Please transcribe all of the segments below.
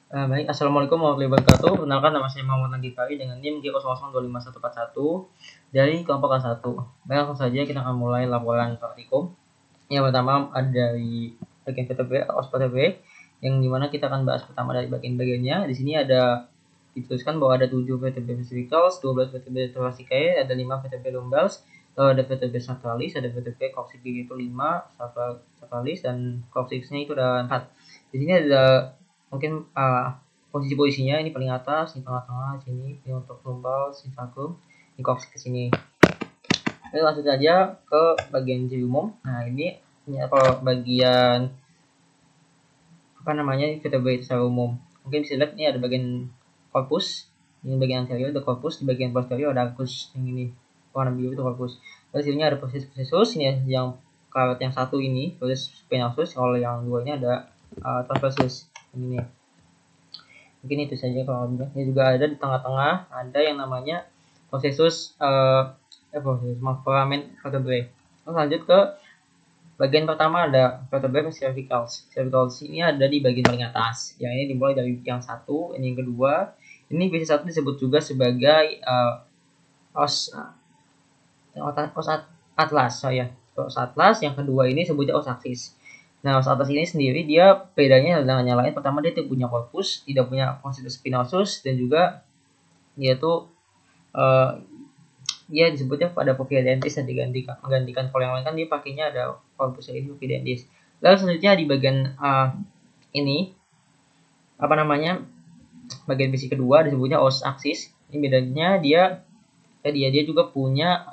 Baik, Assalamualaikum warahmatullahi wabarakatuh. Perkenalkan, nama saya Muhammad Nagih Fari dengan NIM G0025141 dari kelompok A1. Baik, langsung saja kita akan mulai laporan praktikum. Yang pertama ada dari bagian VTB, OSPTB, yang dimana kita akan bahas pertama dari bagian-bagiannya. Di sini ada dituliskan bahwa ada 7 VTB Vesicles, 12 VTB Thoracicae, ada 5 VTB Lumbals, ada VTB Sacralis, ada VTB Coccyx itu 5, Sacralis, dan Coccyx-nya itu ada 4. Di sini ada mungkin posisi-posisinya, ini paling atas, ini tengah-tengah, sini ini untuk Lumbals, ini vakum, ini Coccyx ke sini. Oke, langsung saja ke bagian ciri umum. Nah, ini kalau bagian VTB secara umum, mungkin bisa lihat ini ada bagian korpus, ini bagian anterior ada korpus, di bagian posterior ada arcus, yang ini warna biru itu korpus. Terus sini ada proses ini yang karet yang satu ini proses spinosus, kalau yang dua ini ada transversus ini. Mungkin itu saja kalau ini juga ada di tengah-tengah ada yang namanya prosesus foramen vertebrae. Terus lanjut ke bagian pertama ada vertebrae cervicales. Cervicales ini ada di bagian paling atas. Yang ini dimulai dari yang satu, ini yang kedua. Ini BC1 disebut juga sebagai os atlas. Os atlas. Yang kedua ini sebutnya os axis. Nah, os atlas ini sendiri dia bedanya dengan yang lain. Pertama dia tidak punya korpus, tidak punya consitus spinosus, dan juga dia tuh dia disebutnya pada Povidentis dan menggantikan kalau yang lain kan dia pakainya ada korpusnya ini Povidentis. Lalu selanjutnya di bagian ini bagian besi kedua disebutnya os axis. Ini bedanya dia juga punya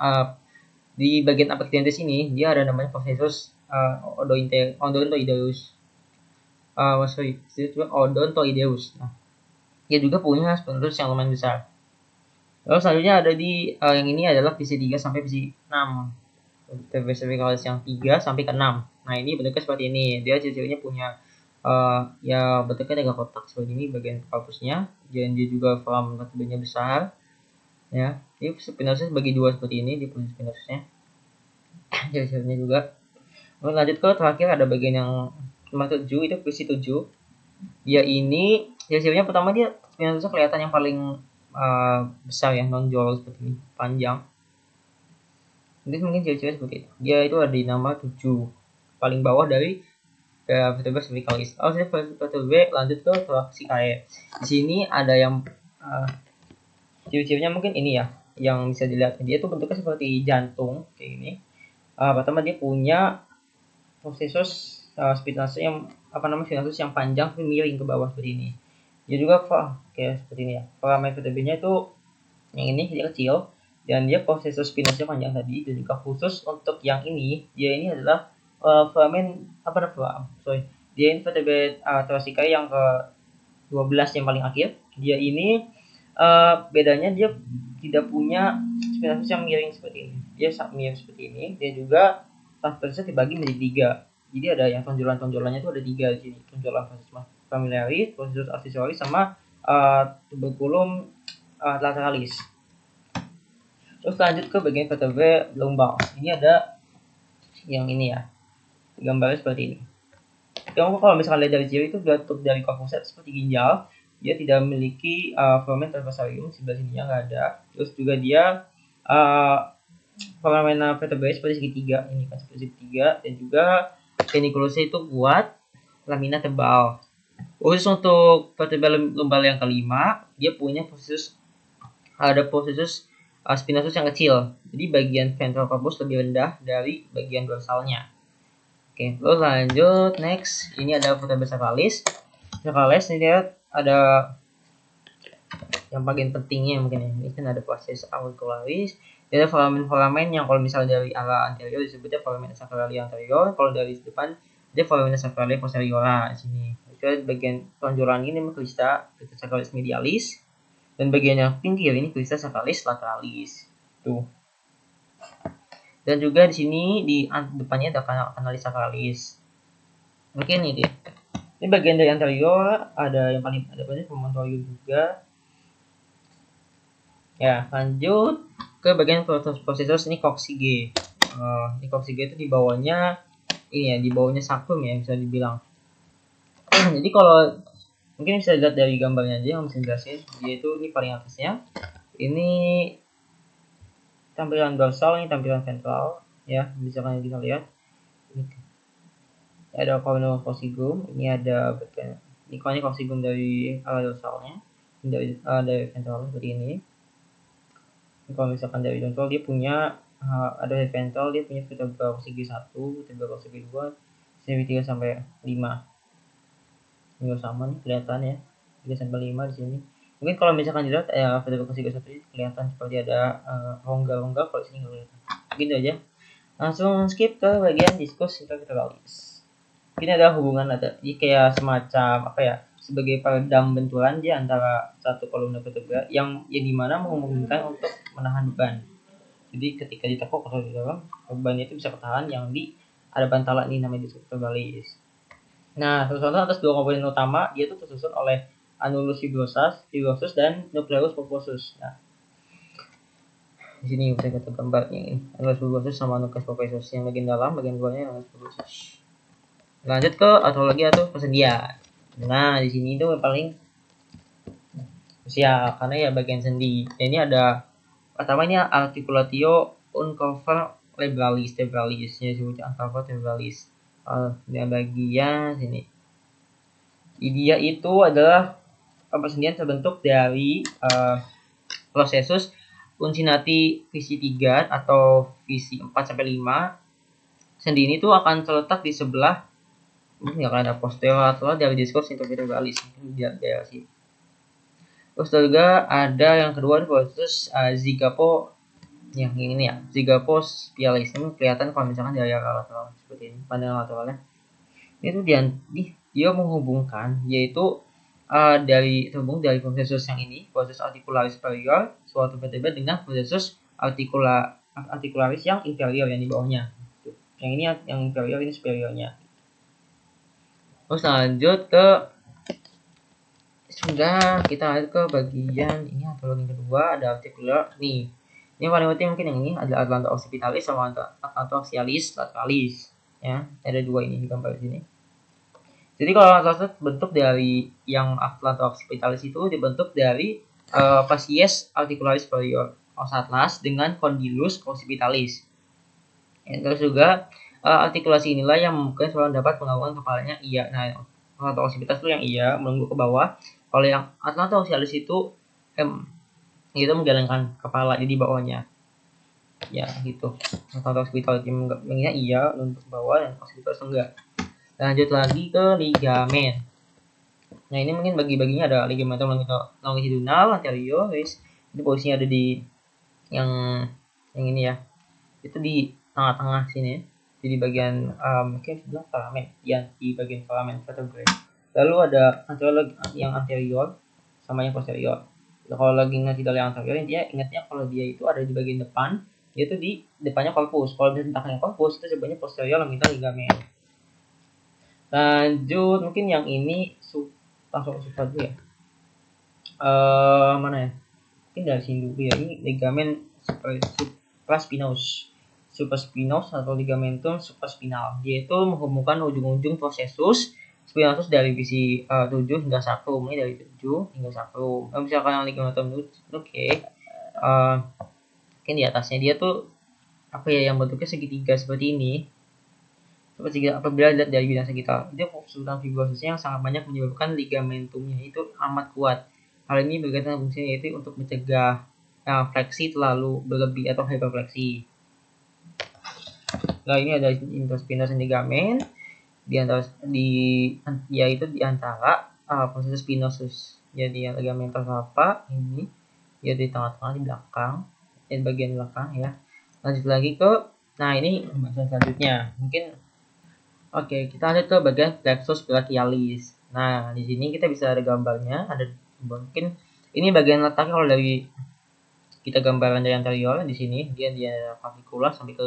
di bagian apexidentis ini dia ada namanya processus odontoideus. Odontoideus. Nah, dia juga punya spinosus yang lumayan besar. Lalu selanjutnya ada di yang ini adalah PC 3 sampai PC 6. Vesicles yang 3 sampai ke 6. Nah, ini bentuknya seperti ini. Dia ciri-cirinya punya ya bentuknya agak kotak seperti ini bagian korpusnya. Dan dia juga foramen vertebranya besar. Ya, ini spinosus bagi dua seperti ini di posisi spinosusnya. Ciri-cirinya juga. Lalu lanjut ke terakhir ada bagian yang nomor 7 itu PC 7. Dia ini ciri-cirinya pertama dia spinosusnya kelihatan yang paling besar ya, nonjol seperti ini, panjang. Jadi mungkin ciri-ciri seperti itu. Dia itu ada di nama 7, paling bawah dari vertebra cervicalis. Vertebra lanjut ke thoracicae. Di sini ada yang ciri-cirinya mungkin ini ya, yang bisa dilihat. Dia tuh bentuknya seperti jantung kayak gini. Pertama dia punya processus spinosus yang spinosus yang panjang tapi miring ke bawah seperti ini. Dia juga kayak seperti ini ya. Foramen vertebranya itu yang ini dia kecil dan dia processus spinosusnya panjang tadi, dan juga khusus untuk yang ini dia ini adalah foramen dia ini vertebrae thoracicae yang ke 12 yang paling akhir. Dia ini bedanya dia tidak punya spinosus yang miring seperti ini. Dia miring seperti ini. Dia juga transversusnya dibagi menjadi 3. Jadi ada yang tonjolan-tonjolannya itu ada 3 di sini. Tonjolan familiaris, processus accessoris, sama tuberculum lateralis. Terus lanjut ke bagian vertebrae lumbal. Ini ada yang ini ya. Gambarnya seperti ini. Kamu kalau misalkan lihat dari ciri itu bentuk dari korpusnya seperti ginjal. Dia tidak memiliki foramen transversarium, sebelah sininya nggak ada. Terus juga dia foramen vertebrae seperti segitiga, ini kan seperti segitiga, dan juga penikulusnya itu buat lamina tebal. Khusus untuk vertebrae lumbal yang kelima, dia punya processus spinosus yang kecil. Jadi bagian ventral corpus lebih rendah dari bagian dorsalnya. Oke, lalu lanjut next. Ini ada vertebrae sacralis. Sacralis ini lihat ada yang bagian pentingnya mungkin ya. Ini kan ada processus auricularis. Dia ada foramen yang kalau misalnya dari arah anterior disebutnya foramen sacrali anterior. Kalau dari depan dia foramen sacrali posterior di sini. Jadi bagian tonjolan ini crista sacralis medialis. Dan bagian yang pinggir ini crista sacralis lateralis. Tuh. Dan juga di sini di depannya ada canalis sacralis. Mungkin ini dia. Ini bagian dari anterior, ada yang paling ada banyak promontorium juga. Ya, lanjut ke bagian processus ini Coccyx. Ini Coccyx itu di bawahnya ini ya, di bawahnya sacrum ya bisa dibilang. Jadi kalau Mungkin bisa dilihat dari gambarnya aja yang bisa jelasin. Dia itu ini paling atasnya. Ini tampilan dorsal, ini tampilan ventral ya, bisa kalian bisa lihat. Ini ada corneal coccygeum, ini ada ini coccygeum dari dorsalnya, dari ventral seperti ini. Kalau misalkan dari ventral dia punya ada dari ventral dia punya vertebra coccygii 1, vertebra coccygii 2, seri 3 sampai 5. Ini sama nih kelihatan ya, 3 sampai 5 di sini. Mungkin kalau misalkan dilihat vertebra coccygii 1 ini kelihatan seperti ada rongga-rongga, kalau di sini nggak kelihatan. Gitu aja. Langsung skip ke bagian diskus intervertebralis. Ini ada hubungan ini kayak semacam apa ya, sebagai peredam benturan dia antara satu kolom vertebra yang dimana memungkinkan untuk menahan beban. Jadi ketika ditekuk atau didorong, beban itu bisa ketahan yang ada bantalan ini namanya diskus vertebralis. Nah, tersusun atas dua komponen utama, dia itu tersusun oleh annulus fibrosus dan nucleus pulposus. Nah, di sini bisa kita gambarnya ini, annulus fibrosus sama nucleus pulposus, yang bagian dalam, bagian luarnya annulus fibrosus. Lanjut ke autologi atau persendian. Nah, di sini itu paling usia karena ya bagian sendi. Ini ada pertama ini articulatio uncover labralis tebralis, ya disebutnya uncover tebralis. Di bagian sini. Dia itu adalah persendian terbentuk dari processus uncinati visi 3 atau visi 4 sampai 5. Sendi ini tuh akan terletak di sebelah ini akan ada posterior dari diskus intervertebralis di daerah sini. Terus juga ada yang kedua di proses zigopo yang ini ya, zigopo spialis. Ini kelihatan kalau misalkan dari arah lateral seperti ini, pandangan lateralnya. Itu dia menghubungkan, yaitu terhubung dari proses yang ini, proses articularis superior suatu vertebra dengan proses articularis yang inferior yang di bawahnya. Yang ini yang inferior, ini superiornya. Terus lanjut ke sudah kita lanjut ke bagian ini autologi kedua, ada articular nih. Ini paling penting mungkin yang ini ada Atlanta occipitalis sama Atlanta occipitalis lateralis ya. Ada dua ini di gambar sini. Jadi kalau Atlanta bentuk dari yang Atlanta occipitalis itu dibentuk dari facies articularis superior os atlas dengan condylus occipitalis. Terus juga artikulasi inilah yang mungkin seorang dapat melakukan kepalanya iya. Nah, Atlanta occipitalis itu yang iya menunjuk ke bawah. Kalau yang Atlanta occipitalis itu itu menggelengkan kepala di bawahnya. Ya, gitu. Atlanta occipitalis yang iya menunjuk ke bawah dan occipitalis enggak. Lanjut lagi ke ligamen. Nah, ini mungkin bagi-baginya ada ligamentum longitudinal anterior, guys. Itu posisinya ada di yang ini ya. Itu di tengah-tengah sini. Jadi bagian mungkin sebelah filament, di bagian filament vertebrae. Lalu ada yang anterior sama yang posterior. Kalau lagi ingat dari yang anterior, dia ingatnya kalau dia itu ada di bagian depan, yaitu di depannya corpus. Kalau di belakangnya corpus itu sebenarnya posterior longitudinal ligamen. Lanjut mungkin yang ini langsung suka dulu ya. Mana ya? Mungkin dari sini dulu ya. Ini ligamen supraspinous. Supraspinous atau ligamentum supraspinal. Dia itu menghubungkan ujung-ujung processus spinosus dari visi 7 hingga 1. Mulai dari 7 hingga 1. Nah, misalkan ligamentum oke. Mungkin di atasnya dia tuh apa ya, yang bentuknya segitiga seperti ini. Apabila dilihat dari bidang sekitar, dia fokus tentang fibrosisnya yang sangat banyak menyebabkan ligamentumnya itu amat kuat. Hal ini berkaitan dengan fungsinya yaitu untuk mencegah fleksi terlalu berlebih atau hyperfleksi. Nah, ini ada interspinous ligamen yaitu di antara proses spinosus. Jadi yang ligamen terapa ini ya di tengah-tengah di belakang dan bagian belakang ya. Lanjut lagi ke ini pembahasan selanjutnya. Oke, kita lanjut ke bagian plexus brachialis. Nah, di sini kita bisa ada gambarnya, ada mungkin ini bagian letaknya kalau dari kita gambaran dari anterior di sini dia clavicula sampai ke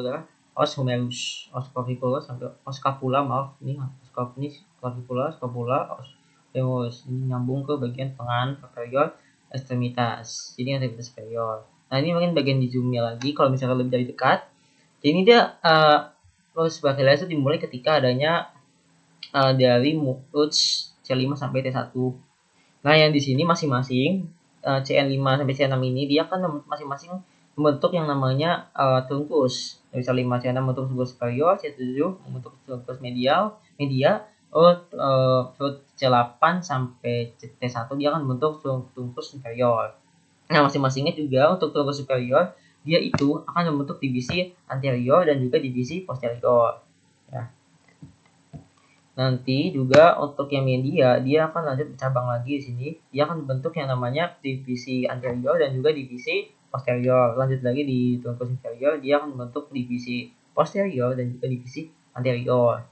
os humerus, os clavicula sampai os scapula, ini clavicula, scapula, os humerus. Ini nyambung ke bagian tangan superior extremitas. Ini extremitas superior. Nah, ini mungkin bagian di zoomnya lagi kalau misalnya lebih dari dekat. Jadi ini dia proses brachialis itu dimulai ketika adanya dari mulut C5 sampai T1. Nah, yang di sini masing-masing CN5 sampai CN6 ini dia kan masing-masing membentuk yang namanya trunkus. Misal 5 CN6 membentuk trunkus superior, C7 membentuk trunkus media, C8 sampai T1 dia akan membentuk trunkus inferior. Nah, masing-masingnya juga untuk trunkus superior dia itu akan membentuk divisi anterior dan juga divisi posterior. Ya. Nanti juga untuk yang media dia akan lanjut bercabang lagi di sini. Dia akan bentuk yang namanya divisi anterior dan juga divisi posterior. Lanjut lagi di trunkus inferior dia akan membentuk divisi posterior dan juga divisi anterior.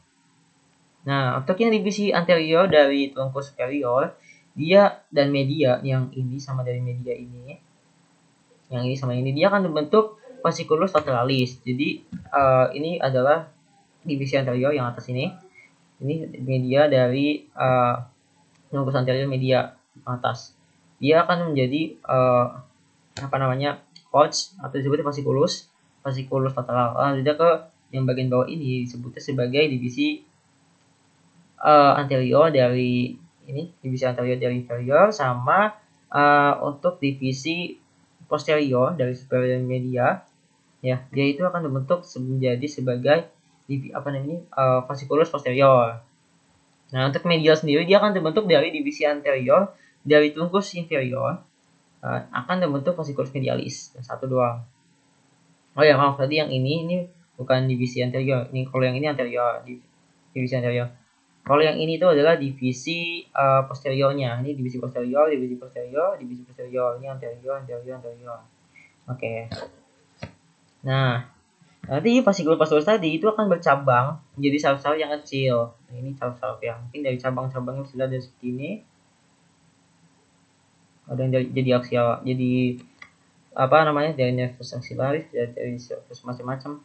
Nah, untuk yang divisi anterior dari trunkus superior dia dan media yang ini sama dari media ini, yang ini sama ini dia akan membentuk fasciculus lateralis. Jadi ini adalah divisi anterior yang atas ini media dari trunkus anterior media atas. Dia akan menjadi couch atau disebut fasciculus lateral. Lanjut ke yang bagian bawah ini disebutnya sebagai divisi anterior dari ini, divisi anterior dari inferior, sama untuk divisi posterior dari superior media, ya dia itu akan dibentuk menjadi sebagai fasciculus posterior. Nah, untuk medial sendiri dia akan terbentuk dari divisi anterior dari trunkus inferior, akan terbentuk fasciculus medialis. Satu doang. Oh ya, maaf tadi yang ini bukan divisi anterior. Ini kalau yang ini anterior, divisi anterior. Kalau yang ini itu adalah divisi posteriornya. Ini divisi posterior. Ini anterior. Oke. Nah, nanti fasciculus tadi itu akan bercabang menjadi sel-sel yang kecil. Nah, ini sel-sel yang mungkin dari cabang-cabangnya sudah dari seperti ini. Ada yang jadi aksial, jadi dari nervus axillaris, dari nervus macam-macam.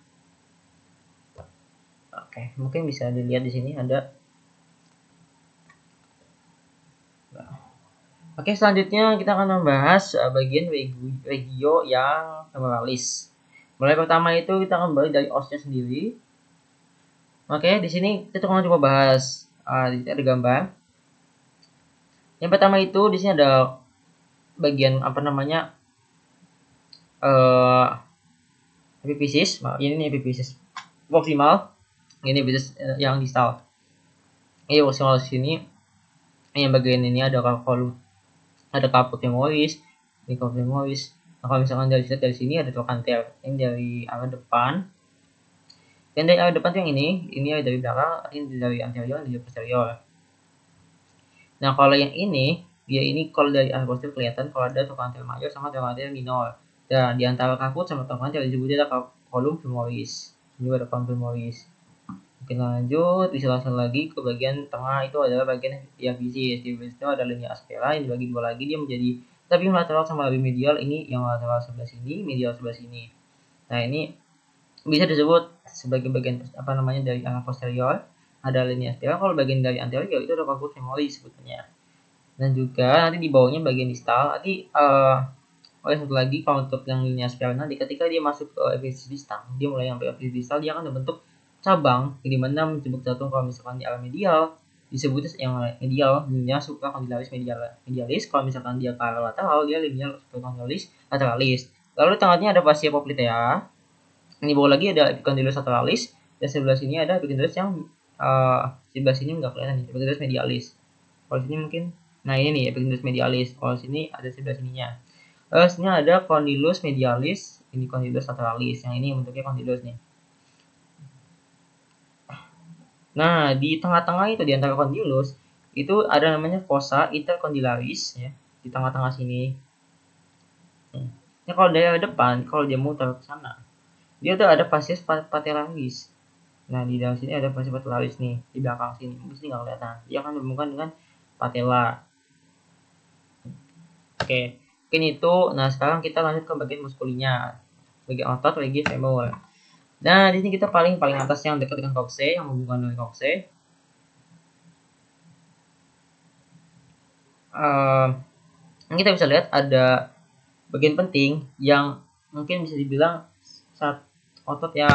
Oke, mungkin bisa dilihat di sini ada. Oke, selanjutnya kita akan membahas bagian regio yang femoralis. Mulai pertama itu kita akan mulai dari osnya sendiri. Oke, di sini kita akan coba bahas. Di sini ada gambar. Yang pertama itu di sini ada bagian epiphysis. Ini epiphysis proximal, ini epiphysis yang distal. Ini proximal di sini. Yang bagian ini ada kolom, ada caput femoris, ini caput femoris. Nah, kalau misalkan dari sini ada trochanter. Ini dari arah depan. Dan dari arah depan yang ini dari belakang, ini dari anterior, dari posterior. Nah, kalau yang ini dia ini kalau dari arah posterior kelihatan kalau ada trochanter major sama trochanter minor. Dan di antara caput sama trochanter disebutnya ada kolom femoris. Ini ada kolom femoris. Oke, lanjut, bisa langsung lagi ke bagian tengah, itu adalah bagian diaphysis. Diaphysis itu ada linea aspera yang dibagi dua lagi, dia menjadi tapi lateral sama lebih medial. Ini yang lateral sebelah sini, medial sebelah sini. Nah, ini bisa disebut sebagai bagian dari arah posterior ada linea aspera. Kalau bagian dari anterior itu ada corpus femoris sebetulnya. Dan juga nanti di bawahnya bagian distal. Nanti satu lagi, kalau untuk yang linea aspera nanti ketika dia masuk ke epiphysis distal, dia mulai sampai epiphysis distal, dia akan membentuk cabang di mana menjemput satu. Kalau misalkan di arah medial disebutnya yang medial, linea supracondylaris medialis. Kalau misalkan dia ke arah lateral, dia linea supracondylaris lateralis. Lalu tengahnya ada fascia poplitea. Ini bawah lagi ada epicondylus lateralis, dan sebelah sini ada epicondylus yang sebelah sini nggak kelihatan nih, epicondylus medialis. Kalau sini mungkin, nah ini nih epicondylus medialis. Kalau sini ada sebelah sininya. Lalu sini ada condylus medialis, ini condylus lateralis. Yang ini bentuknya condylus nih. Nah, di tengah-tengah itu di antara condylus itu ada namanya fossa intercondylaris ya, di tengah-tengah sini. Ya, kalau dari depan, kalau dia muter ke sana, dia tuh ada fascia patellaris. Nah, di dalam sini ada fascia patellaris nih, di belakang sini. Mesti nggak kelihatan. Dia akan berhubungan dengan patella. Oke, mungkin itu. Nah, sekarang kita lanjut ke bagian muskulinya. Bagian otot, lagi femur. Nah, di sini kita paling atas yang dekat dengan coccyx, yang menghubungkan dengan coccyx. Kita bisa lihat ada bagian penting yang mungkin bisa dibilang otot ya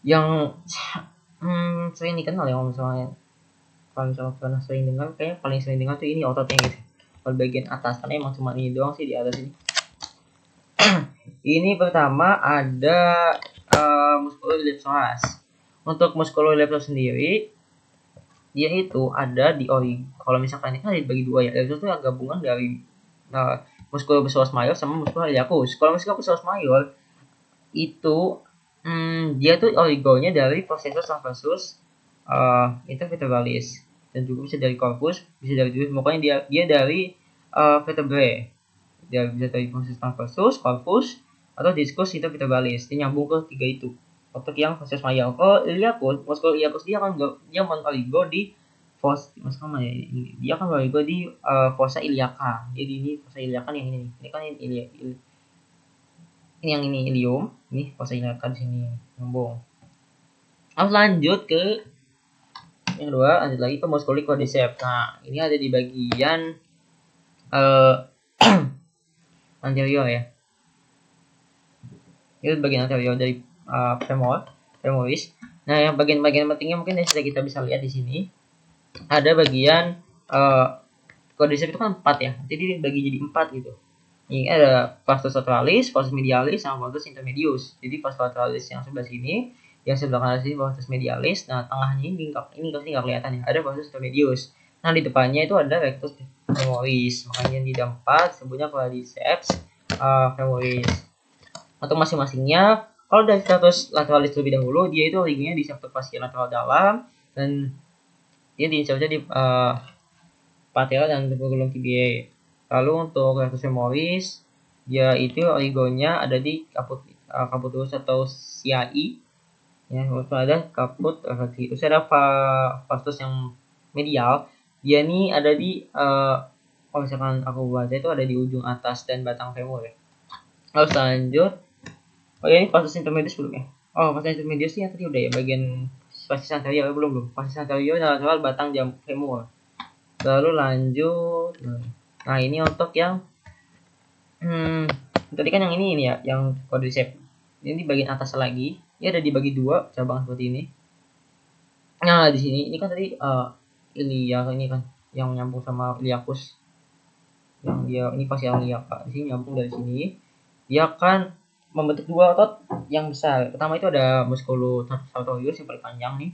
yang sering dikenal ya, misalnya Kalau misalnya pernah sering dengar, kayak paling sering dengar tuh ini ototnya gitu. Kalau bagian atas, karena emang cuma ini doang sih di atas ini. Ini pertama ada musculoiliopsoas. Untuk musculoiliopsoas sendiri, dia itu ada di kalau misalkan ini kan dibagi dua ya. Iliopsoas itu gabungan dari musculoiliopsoas major sama musculoiliacus. Kalau musculoiliopsoas major itu dia tuh oligonya dari processus transversus intervertebralis, dan juga bisa dari corpus, bisa dari tubuh. Pokoknya dia dari vertebrae. Dia bisa dari processus transversus, corpus, atau discus intervertebralis. Dia nyambung ke tiga itu. Untuk yang proses major. Kalau iliacus, musculoiliacus dia oligo di dia kan oligo di fossa iliaca. Jadi ini fossa iliaca yang ini. Ini kan ini yang ini ilium, ini fossa iliaca di sini nyambung. Harus lanjut ke yang kedua, lanjut lagi ke muscular quadriceps. Nah, ini ada di bagian anterior ya. Ini bagian anterior dari femoris. Nah, yang bagian-bagian pentingnya mungkin yang sudah kita bisa lihat di sini. Ada bagian quadriceps itu kan 4 ya. Jadi dibagi jadi 4 gitu. Ini ada vastus lateralis, vastus medialis, sama vastus intermedius. Jadi vastus lateralis yang sebelah sini, yang sebelah kanan sini vastus medialis. Nah, tengahnya ini nggak kelihatan ya. Ada vastus intermedius. Nah, di depannya itu ada rectus femoris. Makanya di depan sebutnya quadriceps femoris. Untuk masing-masingnya, kalau dari status lateralis terlebih dahulu, dia itu originnya di septum fascia lateral dalam, dan dia diinsertnya di patella dan tuberculum tibiae. Lalu untuk rectus femoris, dia itu oligonya ada di caputulus atau CI. Ya, terus ada caput refleksi. Terus ada vastus yang medial. Dia ini ada di kalau misalkan aku baca itu ada di ujung atas dan batang femur ya. Lalu lanjut. Oh ya, ini vastus intermedius belum ya? Oh, vastus intermedius sih yang tadi udah ya, bagian vastus anterior belum. Vastus anterior lateral batang jam femur. Lalu lanjut. Nah, ini untuk yang tadi kan yang ini ya, yang quadriceps. Ini di bagian atas lagi. Ini ada dibagi dua cabang seperti ini. Nah, di sini ini kan tadi ilia ini kan yang nyambung sama iliacus. Yang dia ini fascia iliaca. Di sini nyambung dari sini. Dia akan membentuk dua otot yang besar. Pertama itu ada musculus sartorius yang paling panjang nih.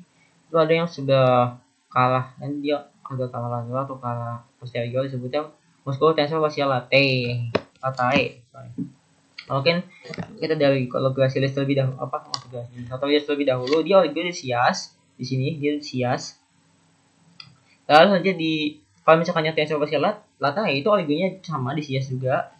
Itu ada yang sudah kalah, dan dia agak kalah lateral atau kalah posterior, disebutnya musculus tensor fascia latae. Mungkin kita dari kalau gracilis terlebih dahulu, sartorius terlebih dahulu, dia oligo di sias. Di sini dia di sias. Lalu saja di kalau misalkan yang tensor fascia latae itu oligonya sama di sias juga.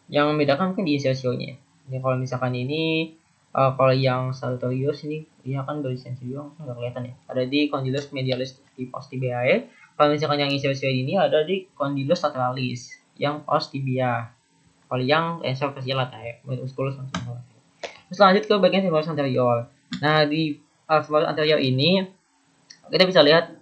Yang membedakan mungkin di insersionya. Ini kalau misalkan ini kalau yang sartorius ini dia kan dari sensorium nggak kelihatan ya. Ada di condylus medialis di post tibiae. Kalau misalkan yang insersio ini ada di condylus lateralis yang post tibia. Kalau yang tensor fascia latae, musculus anterior. Terus lanjut ke bagian femoris anterior. Nah, di femoris anterior ini kita bisa lihat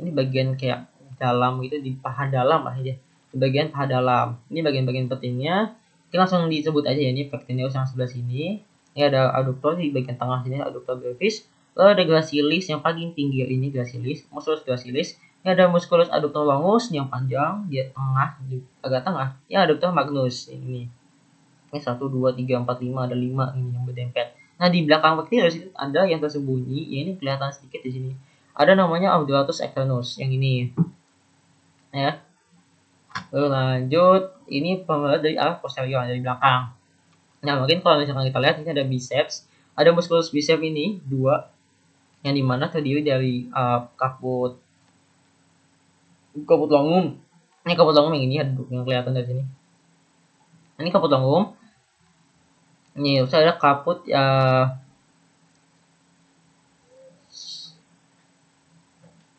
ini bagian kayak dalam gitu, di paha dalam lah ya. Bagian paha dalam. Ini bagian-bagian pentingnya. Kita langsung disebut aja ya, ini pectineus yang sebelah sini. Ini ada adductor di bagian tengah sini, adductor brevis. Lalu ada gracilis yang paling tinggi ini, gracilis, musculus gracilis. Ini ada musculus adductor longus yang panjang di tengah, di agak tengah. Ini adductor magnus ini. Ini 1 2 3 4 5 ada 5 ini yang berdempet. Nah, di belakang pectineus itu ada yang tersembunyi, ya ini kelihatan sedikit di sini. Ada namanya audulatus externus yang ini. Ya. Lalu lanjut, ini pemberat dari arah posterior dari belakang. Nah, mungkin kalau misalkan kita lihat ini ada biceps, ada musculus biceps ini dua, yang dimana terdiri dari caput longum. Ini caput longum yang ini yang kelihatan dari sini. Ini caput longum. Ini ada caput yang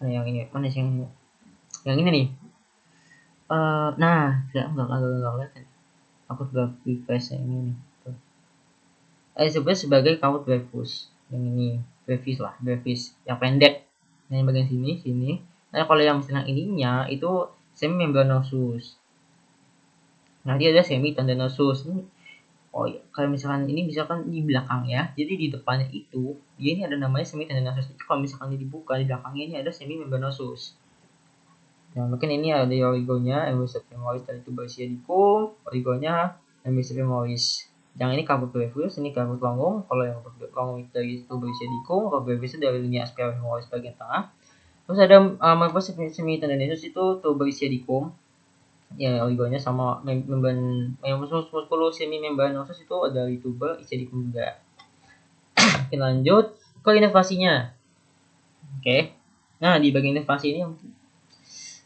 ini mana sih yang ini nih. Nah, enggak kelihatan. Aku sudah refresh yang ini nih. Disebut sebagai caput brevis. Yang ini brevis yang pendek. Yang bagian sini. Nah, kalau yang misalnya ininya itu semi membranosus. Nah, dia ada semi tendinosus. Oh iya, kalau misalkan ini misalkan di belakang ya, jadi di depannya itu dia ini ada namanya semitendinosus. Kalau misalkan ini dibuka di belakangnya ini ada semimembranosus. Nah, mungkin ini ada oligonya, Embosia femoris dari tuberculosis dicum, oligonya Embosia femoris. Yang ini Carpus brevis, ini Carpus longum. Kalau yang longum itu dari tuberculosis dicum, kalau brevis itu dari linia aspera femoris bagian tengah. Terus ada Morphos semitendinosus itu tuberculosis dicum. Ya, oligonya sama membran musculus semimembranosus itu ada di tuber icidicum juga. Oke, lanjut ke inovasinya. Oke. Nah, di bagian inovasi ini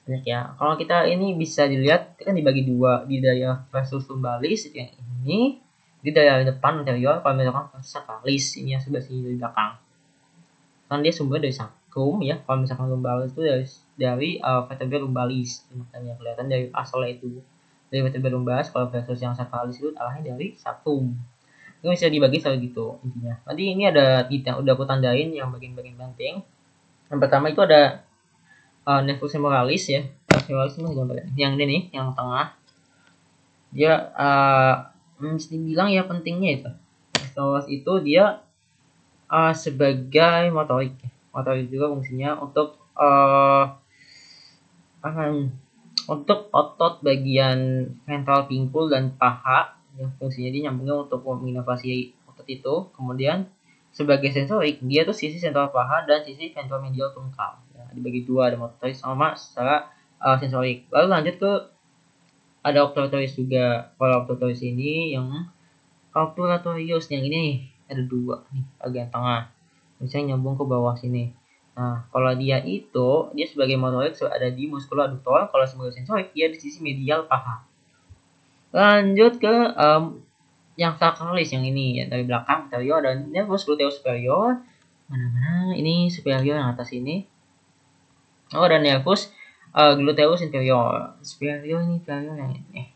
banyak ya. Kalau kita ini bisa dilihat kan dibagi dua, di daerah vasus lumbalis yang ini di daerah depan anterior, kalau misalkan vasus sacralis ini yang sebelah sini di belakang. Kan dia sumbernya dari sacrum ya. Kalau misalkan lumbalis itu dari vertebra lumbalis, makanya kelihatan dari asalnya itu dari vertebra lumbalis. Kalau vasus yang sacralis itu arahnya dari sacrum. Ini bisa dibagi selalu gitu intinya. Nanti ini ada kita udah aku tandain yang bagian-bagian penting. Yang pertama itu ada nervus femoralis ya. Nervus femoralis ini gambarnya. Yang ini nih, yang tengah. Dia mesti bilang ya pentingnya itu. Nervus femoralis itu dia sebagai motorik. Motorik juga fungsinya untuk untuk otot bagian ventral pinggul dan paha. Ya, fungsinya dia nyambungnya untuk menginovasi otot itu. Kemudian sebagai sensorik, dia tuh sisi sentral paha dan sisi ventral medial tungkal. Ya, dibagi dua, ada motoris sama secara sensorik. Lalu lanjut ke ada obturatorius juga. Kalau obturatorius ini yang obturatorius yang ini ada dua nih bagian tengah. Misalnya nyambung ke bawah sini. Nah, kalau dia itu dia sebagai motorik ada di musculus adductor, kalau sebagai sensorik dia di sisi medial paha. Lanjut ke yang sacralis yang ini ya, dari belakang anterior dan nervus gluteus superior. Mana-mana ini superior yang atas ini. Oh, dan nervus gluteus inferior. Superior ini inferior yang ini.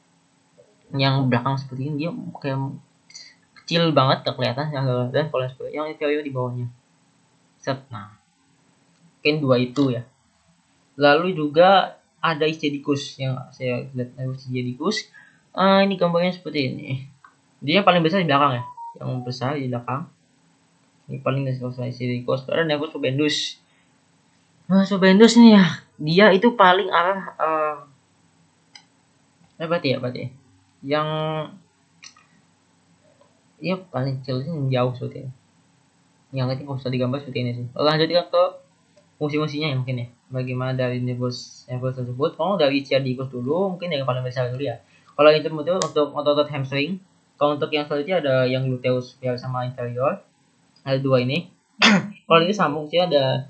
Yang belakang seperti ini dia kayak kecil banget gak kelihatan dan kalau superior yang inferior di bawahnya. Set. Nah, mungkin dua itu ya. Lalu juga ada ischedicus yang saya lihat ischedicus. Ini gambarnya seperti ini. Dia paling besar di belakang ya, yang besar di belakang. Ini paling besar ischedicus. Ada nervus pubendus. Nah, pubendus nih ya, dia itu paling arah berarti ya, yang ya paling kecil sih jauh seperti ini. Yang nanti nggak usah digambar seperti ini sih. Lanjut ke fungsi-fungsinya ya mungkin ya. Bagaimana dari nervus tersebut? Kalau dari ischedicus dulu, mungkin yang paling besar dulu ya. Kalau itu untuk otot hamstring. Kalau untuk yang selanjutnya ada yang gluteus superior sama inferior. Ada dua ini. Kalau ini sambung sih ada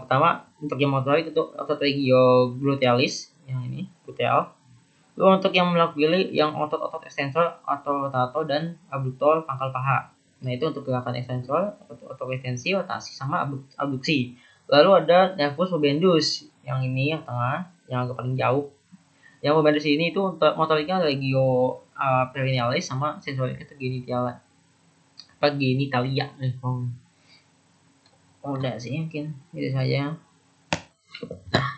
pertama untuk yang motorik itu otot regioglutealis yang ini gluteal. Lalu untuk yang mewakili yang otot-otot ekstensor atau rotator dan abduktor pangkal paha. Nah, itu untuk gerakan ekstensor, otot ekstensi, rotasi sama abduksi. Lalu ada nervus pubendus yang ini yang tengah, yang agak paling jauh. Yang pubendus ini itu untuk motoriknya regio perinealis sama sensoriknya itu genitalia nih. Udah sih mungkin itu saja. Nah,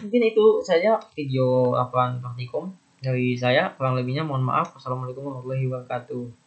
mungkin itu saja video laporan praktikum dari saya. Kurang lebihnya mohon maaf. Wassalamualaikum warahmatullahi wabarakatuh.